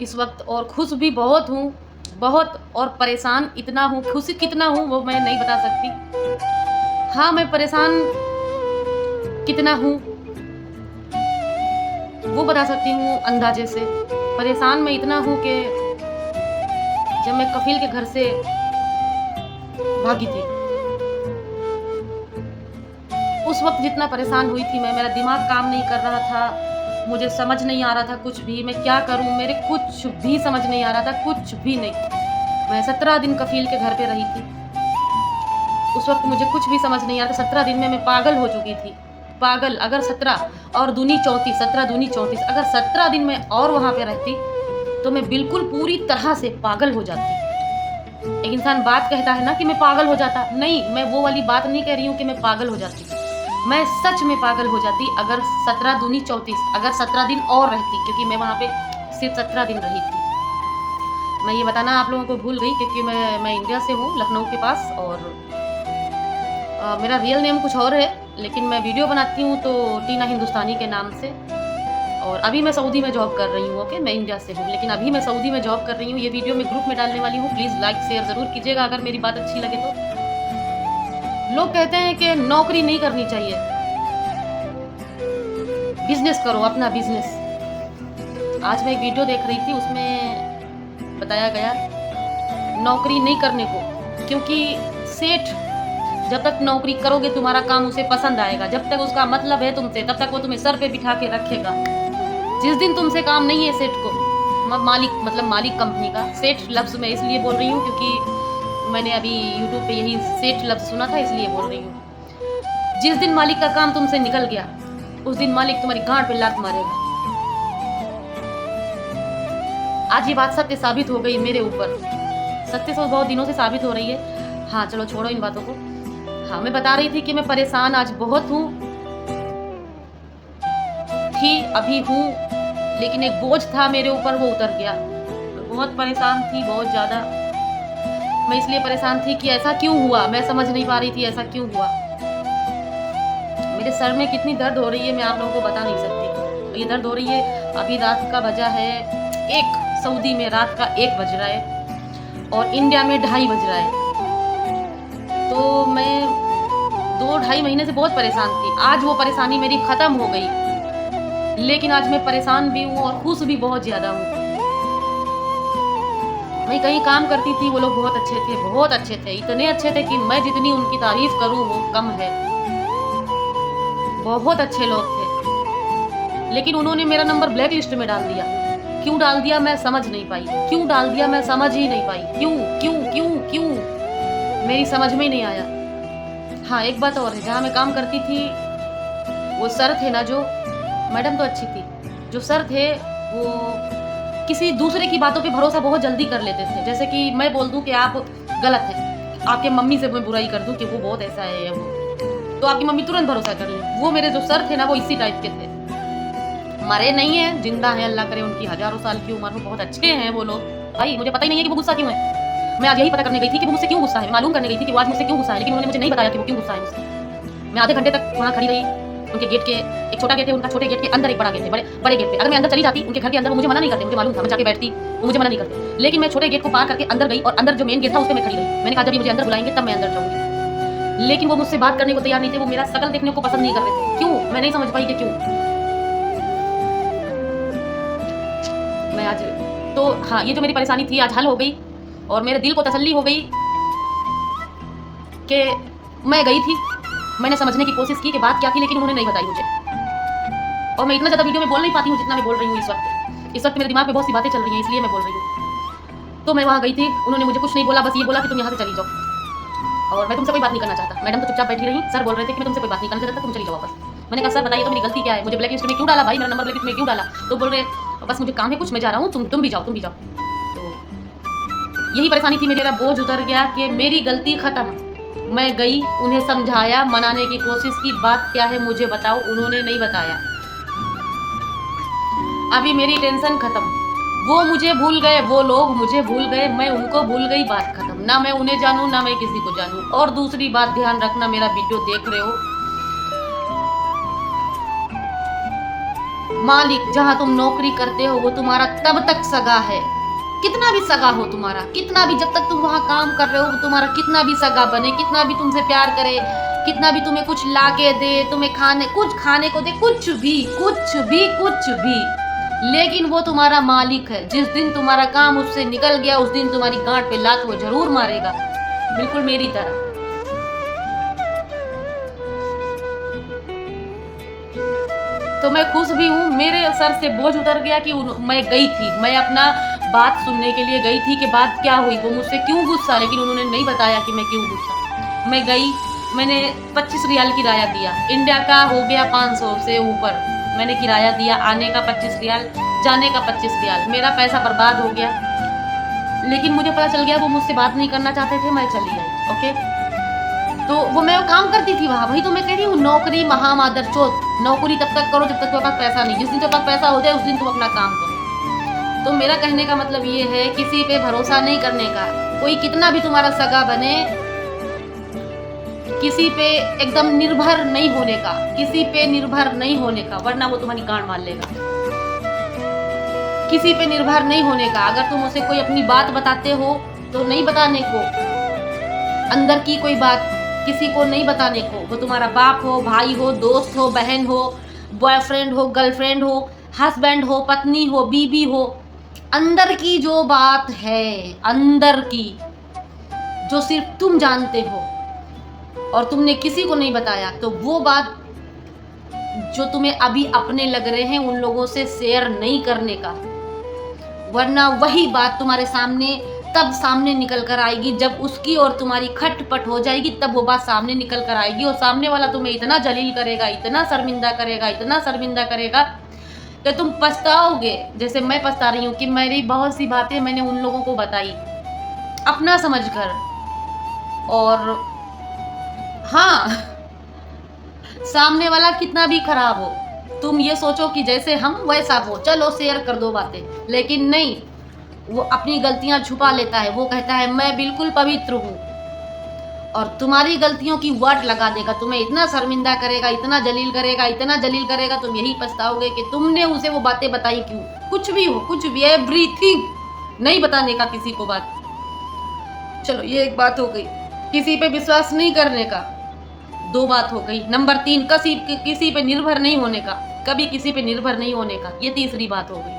इस वक्त और खुश भी बहुत हूँ, बहुत, और परेशान इतना हूँ, खुश कितना हूँ वो मैं नहीं बता सकती। हाँ, मैं परेशान कितना हूँ वो बता सकती हूँ अंदाज़े से। परेशान मैं इतना हूँ कि जब मैं कफ़ील के घर से भागी थी, उस वक़्त जितना परेशान हुई थी मैं, मेरा दिमाग काम नहीं कर रहा था, मुझे समझ नहीं आ रहा था कुछ भी, मैं क्या करूँ? मेरे कुछ भी समझ नहीं आ रहा था, कुछ भी नहीं। मैं 17 दिन कफ़ील के घर पे रही थी। उस वक़्त मुझे कुछ भी समझ नहीं आ रहा था, 17 दिन में मैं पागल हो चुकी थी। पागल, अगर 17 और दूनी 34, 17 दूनी 34, अगर 17 दिन मैं और वहाँ पे रहती, तो मैं बिल्कुल पूरी तरह से पागल हो जाती। एक इंसान बात कहता है ना कि मैं पागल हो जाता, नहीं, मैं वो वाली बात नहीं कह रही हूँ कि मैं पागल हो जाती। मैं सच में पागल हो जाती अगर 17 दूनी 34, अगर 17 दिन और रहती, क्योंकि मैं वहाँ पे सिर्फ़ 17 दिन रही थी। मैं ये बताना आप लोगों को भूल गई क्योंकि मैं इंडिया से हूँ, लखनऊ के पास, और मेरा रियल नेम कुछ और है, लेकिन मैं वीडियो बनाती हूँ तो टीना हिंदुस्तानी के नाम से। और अभी मैं सऊदी में जॉब कर रही हूँ, ओके? मैं इंडिया से हूँ, लेकिन अभी मैं सऊदी में जॉब कर रही हूँ। ये वीडियो मैं ग्रुप में डालने वाली हूँ, प्लीज़ लाइक शेयर ज़रूर कीजिएगा अगर मेरी बात अच्छी लगे तो। लोग कहते हैं कि नौकरी नहीं करनी चाहिए, बिज़नेस करो, अपना बिज़नेस। आज मैं एक वीडियो देख रही थी, उसमें बताया गया नौकरी नहीं करने को, क्योंकि सेठ जब तक नौकरी करोगे तुम्हारा काम उसे पसंद आएगा, जब तक उसका मतलब है तुमसे तब तक वो तुम्हें सर पे बिठा के रखेगा। जिस दिन तुमसे काम नहीं है सेठ को, मालिक मतलब मालिक कंपनी का, सेठ लफ्ज़ मैं इसलिए बोल रही हूँ क्योंकि मैंने अभी यूट्यूब पे यही सेठ लफ्ज़ सुना था, इसलिए बोल रही हूँ। जिस दिन मालिक का काम तुमसे निकल गया, उस दिन मालिक तुम्हारी गांड पे लात मारेगा। आज ये बात सत्य साबित हो गई मेरे ऊपर, सत्य से बहुत दिनों से साबित हो रही है। हाँ, चलो छोड़ो इन बातों को। हाँ, मैं बता रही थी कि मैं परेशान आज बहुत हूँ, अभी हूँ, लेकिन एक बोझ था मेरे ऊपर, वो उतर गया। मैं बहुत परेशान थी, बहुत ज़्यादा। मैं इसलिए परेशान थी कि ऐसा क्यों हुआ, मैं समझ नहीं पा रही थी ऐसा क्यों हुआ। मेरे सर में कितनी दर्द हो रही है मैं आप लोगों को बता नहीं सकती। ये दर्द हो रही है, अभी रात का बजा है 1, सऊदी में रात का 1 बज रहा है और इंडिया में 2:30 बज रहा है। तो मैं 2 ढाई महीने से बहुत परेशान थी। आज वो परेशानी मेरी ख़त्म हो गई, लेकिन आज मैं परेशान भी हूँ और खुश भी बहुत ज़्यादा हूँ। मैं कहीं काम करती थी, वो लोग बहुत अच्छे थे, बहुत अच्छे थे, इतने अच्छे थे कि मैं जितनी उनकी तारीफ़ करूँ वो कम है। बहुत अच्छे लोग थे, लेकिन उन्होंने मेरा नंबर ब्लैक लिस्ट में डाल दिया। क्यों डाल दिया मैं समझ नहीं पाई, क्यों डाल दिया मैं समझ ही नहीं पाई, क्यों क्यों क्यों क्यों, मेरी समझ में ही नहीं आया। हाँ, एक बात और है, जहाँ मैं काम करती थी, वो सर थे ना जो, मैडम तो अच्छी थी, जो सर थे वो किसी दूसरे की बातों पे भरोसा बहुत जल्दी कर लेते थे। जैसे कि मैं बोल दूँ कि आप गलत हैं, आपके मम्मी से मैं बुराई कर दूँ कि वो बहुत ऐसा है या वो, तो आपकी मम्मी तुरंत भरोसा कर ले। वो मेरे जो सर थे ना वो इसी टाइप के थे। मरे नहीं हैं, जिंदा हैं, अल्लाह करे उनकी हज़ारों साल की उम्र हो, बहुत अच्छे हैं वो लोग। भाई मुझे पता ही नहीं है कि वो गुस्सा क्यों है। मैं आज यही पता करने गई थी कि वो मुझसे क्यों गुस्सा है, मालूम करने गई थी कि वो आज मुझसे क्यों गुस्सा है, लेकिन उन्होंने मुझे नहीं बताया कि वो क्यों गुस्सा है मुझसे। मैं आधे घंटे तक वहाँ खड़ी रही, उनके गेट के, एक छोटा गेट है उनका, छोटे गेट के अंदर एक बड़ा गेट है, बड़े गेट पे। अगर मैं अंदर चली जाती उनके घर के अंदर, वो मुझे मना नहीं करते, मुझे मालूम था, मैं जाके बैठती, वो मुझे मना नहीं करते। लेकिन मैं छोटे गेट को पार करके अंदर गई और अंदर जो मेन गेट था उस पे मैं खड़ी रही। मैंने कहा जब ये मुझे अंदर बुलाएंगे तब मैं अंदर जाऊँगी, लेकिन वो मुझसे बात करने को तैयार नहीं थे, वो मेरा शकल देखने को पसंद नहीं कर रहे थे। क्यों? मैं नहीं समझ पाई कि क्यों। मैं आज तो हाँ, ये जो मेरी परेशानी थी आज हल हो गई और मेरे दिल को तसल्ली हो गई कि मैं गई थी, मैंने समझने की कोशिश की कि बात क्या थी, लेकिन उन्होंने नहीं बताई मुझे। और मैं इतना ज़्यादा वीडियो में बोल नहीं पाती हूँ जितना मैं बोल रही हूँ इस वक्त। इस वक्त मेरे दिमाग में बहुत सी बातें चल रही हैं, इसलिए मैं बोल रही हूँ। तो मैं वहाँ गई थी, उन्होंने मुझे कुछ नहीं बोला, बस ये बोला कि तुम यहाँ से चली जाओ और मैं तुमसे कोई बात नहीं करना चाहता। मैडम तो चुपचाप बैठी रही, सर बोल रहे थे कि मैं तुमसे कोई बात नहीं करना चाहता, तुम चली जाओ वापस। मैंने कहा सर बताइए तो मेरी गलती क्या है, मुझे ब्लैक लिस्ट में क्यों डाला भाई, मेरा नंबर ब्लैक लिस्ट में क्यों डाला? तो बोल रहे बस मुझे काम है कुछ, मैं जा रहा हूँ, तुम भी जाओ। तो यही परेशानी थी, मेरा बोझ उतर गया कि मेरी गलती खत्म। मैं गई, उन्हें समझाया, मनाने की कोशिश की, बात क्या है मुझे बताओ, उन्होंने नहीं बताया। अभी मेरी टेंशन खत्म, वो मुझे भूल गए, वो लोग मुझे भूल गए, मैं उनको भूल गई, बात खत्म। ना मैं उन्हें जानूं ना मैं किसी को जानूं। और दूसरी बात ध्यान रखना, मेरा वीडियो देख रहे हो, मालिक जहाँ तुम नौकरी करते हो वो तुम्हारा तब तक सगा है, कितना भी सगा हो तुम्हारा, कितना भी, जब तक तुम वहाँ काम कर रहे हो वो तुम्हारा कितना भी सगा बने, कितना भी तुमसे प्यार करे, कितना भी तुम्हें कुछ ला के दे, तुम्हें कुछ खाने को दे, कुछ भी, लेकिन वो तुम्हारा मालिक है। जिस दिन तुम्हारा काम उससे निकल गया उस दिन तुम्हारी गांठ पे लात वो जरूर मारेगा, बिल्कुल मेरी तरह। तो मैं खुश भी हूँ, मेरे सर से बोझ उतर गया कि मैं गई थी, मैं अपना बात सुनने के लिए गई थी कि बात क्या हुई, वो मुझसे क्यों गुस्सा, लेकिन उन्होंने नहीं बताया कि मैं क्यों गुस्सा। मैं गई, मैंने 25 रियाल किराया दिया, इंडिया का हो गया 500 से ऊपर मैंने किराया दिया, आने का 25 रियाल, जाने का 25 रियाल, मेरा पैसा बर्बाद हो गया। लेकिन मुझे पता चल गया वो मुझसे बात नहीं करना चाहते थे, मैं चली गई। ओके, तो वो मैं काम करती थी वहाँ, वही तो मैं कह रही हूँ, नौकरी महामादर चौथ, नौकरी तब तक करो जब तक तुम्हारे पास पैसा नहीं, जिस दिन तुम्हारे पास पैसा हो जाए उस दिन तुम अपना काम करो। तो मेरा कहने का मतलब ये है, किसी पे भरोसा नहीं करने का, कोई कितना भी तुम्हारा सगा बने, किसी पे एकदम निर्भर नहीं होने का, किसी पे निर्भर नहीं होने का, वरना वो तुम्हारी गांड मार लेगा। किसी पे निर्भर नहीं होने का, अगर तुम उसे कोई अपनी बात बताते हो तो नहीं बताने को, अंदर की कोई बात किसी को नहीं बताने को, वो तुम्हारा बाप हो, भाई हो, दोस्त हो, बहन हो, बॉयफ्रेंड हो, गर्लफ्रेंड हो, हस्बैंड हो, पत्नी हो, बीबी हो, अंदर की जो बात है, अंदर की जो सिर्फ तुम जानते हो और तुमने किसी को नहीं बताया, तो वो बात जो तुम्हें अभी अपने लग रहे हैं उन लोगों से शेयर नहीं करने का, वरना वही बात तुम्हारे सामने तब सामने निकल कर आएगी जब उसकी और तुम्हारी खटपट हो जाएगी, तब वो बात सामने निकल कर आएगी और सामने वाला तुम्हें इतना जलील करेगा, इतना शर्मिंदा करेगा, इतना शर्मिंदा करेगा कि तुम पछताओगे, जैसे मैं पछता रही हूँ कि मेरी बहुत सी बातें मैंने उन लोगों को बताई अपना समझकर। और हाँ, सामने वाला कितना भी खराब हो, तुम ये सोचो कि जैसे हम वैसा हो, चलो शेयर कर दो बातें, लेकिन नहीं, वो अपनी गलतियां छुपा लेता है, वो कहता है मैं बिल्कुल पवित्र हूँ, और तुम्हारी गलतियों की वाट लगा देगा, तुम्हें इतना शर्मिंदा करेगा, इतना जलील करेगा, इतना जलील करेगा, तुम यही पछताओगे कि तुमने उसे वो बातें बताई क्यों। कुछ भी हो, कुछ भी, एवरीथिंग, नहीं बताने का किसी को बात। चलो ये एक बात हो गई, किसी पे विश्वास नहीं करने का, 2 बात हो गई। नंबर 3, किसी पे निर्भर नहीं होने का, कभी किसी पे निर्भर नहीं होने का, ये तीसरी बात हो गई।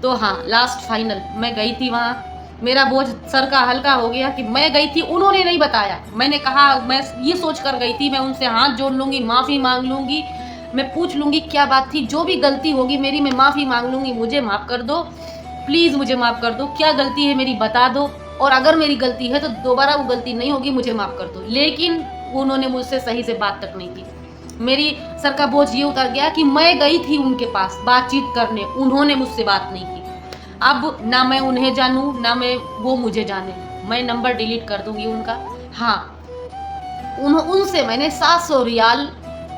तो हाँ, लास्ट फाइनल, मैं गई थी वहाँ, मेरा बोझ सर का हल्का हो गया कि मैं गई थी, उन्होंने नहीं बताया। मैंने कहा, मैं ये सोच कर गई थी मैं उनसे हाथ जोड़ लूँगी, माफ़ी मांग लूँगी, मैं पूछ लूँगी क्या बात थी, जो भी गलती होगी मेरी मैं माफ़ी मांग लूँगी, मुझे माफ़ कर दो, प्लीज़ मुझे माफ़ कर दो, क्या गलती है मेरी बता दो, और अगर मेरी गलती है तो दोबारा वो गलती नहीं होगी, मुझे माफ़ कर दो। लेकिन उन्होंने मुझसे सही से बात तक नहीं की। मेरी सर का बोझ ये उतर गया कि मैं गई थी उनके पास बातचीत करने, उन्होंने मुझसे बात नहीं की। अब ना मैं उन्हें जानूं ना मैं वो मुझे जाने, मैं नंबर डिलीट कर दूंगी उनका। हाँ, उनसे मैंने 700 रियाल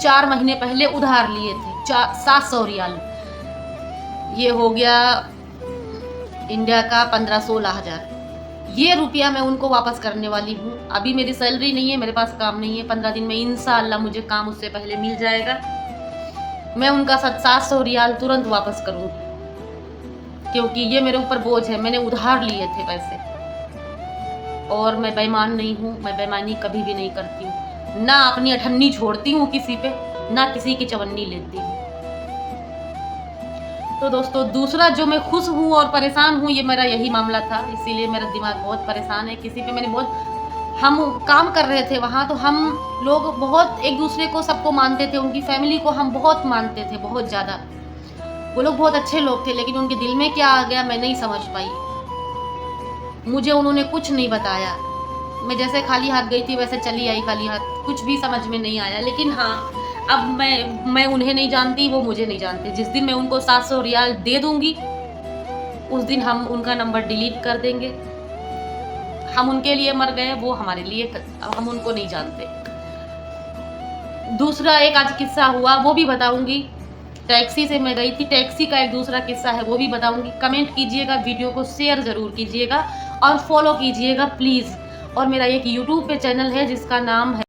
4 महीने पहले उधार लिए थे, 700 रियाल, ये हो गया इंडिया का 15-16 हज़ार। ये रुपया मैं उनको वापस करने वाली हूँ। अभी मेरी सैलरी नहीं है, मेरे पास काम नहीं है, 15 दिन में इंशाअल्लाह मुझे काम उससे पहले मिल जाएगा, मैं उनका 700 रियाल तुरंत वापस करूँगी, क्योंकि ये मेरे ऊपर बोझ है, मैंने उधार लिए थे पैसे। और मैं बेईमान नहीं हूँ, मैं बेईमानी कभी भी नहीं करती हूँ, ना अपनी अठन्नी छोड़ती हूँ किसी पे, ना किसी की चवन्नी लेती हूँ। तो दोस्तों, दूसरा जो मैं खुश हूँ और परेशान हूँ, ये मेरा यही मामला था, इसीलिए मेरा दिमाग बहुत परेशान है। किसी पे मैंने बहुत, हम काम कर रहे थे वहाँ, तो हम लोग बहुत एक दूसरे को सबको मानते थे, उनकी फैमिली को हम बहुत मानते थे, बहुत ज़्यादा। वो लोग बहुत अच्छे लोग थे, लेकिन उनके दिल में क्या आ गया मैं नहीं समझ पाई। मुझे उन्होंने कुछ नहीं बताया, मैं जैसे खाली हाथ गई थी वैसे चली आई खाली हाथ, कुछ भी समझ में नहीं आया। लेकिन हाँ, अब मैं उन्हें नहीं जानती, वो मुझे नहीं जानते। जिस दिन मैं उनको 700 रियाल दे दूंगी उस दिन हम उनका नंबर डिलीट कर देंगे। हम उनके लिए मर गए, वो हमारे लिए, हम उनको नहीं जानते। दूसरा एक आज किस्सा हुआ, वो भी बताऊंगी। टैक्सी से मैं गई थी, टैक्सी का एक दूसरा किस्सा है, वो भी बताऊंगी। कमेंट कीजिएगा, वीडियो को शेयर ज़रूर कीजिएगा और फॉलो कीजिएगा प्लीज़। और मेरा एक यूट्यूब पे चैनल है जिसका नाम है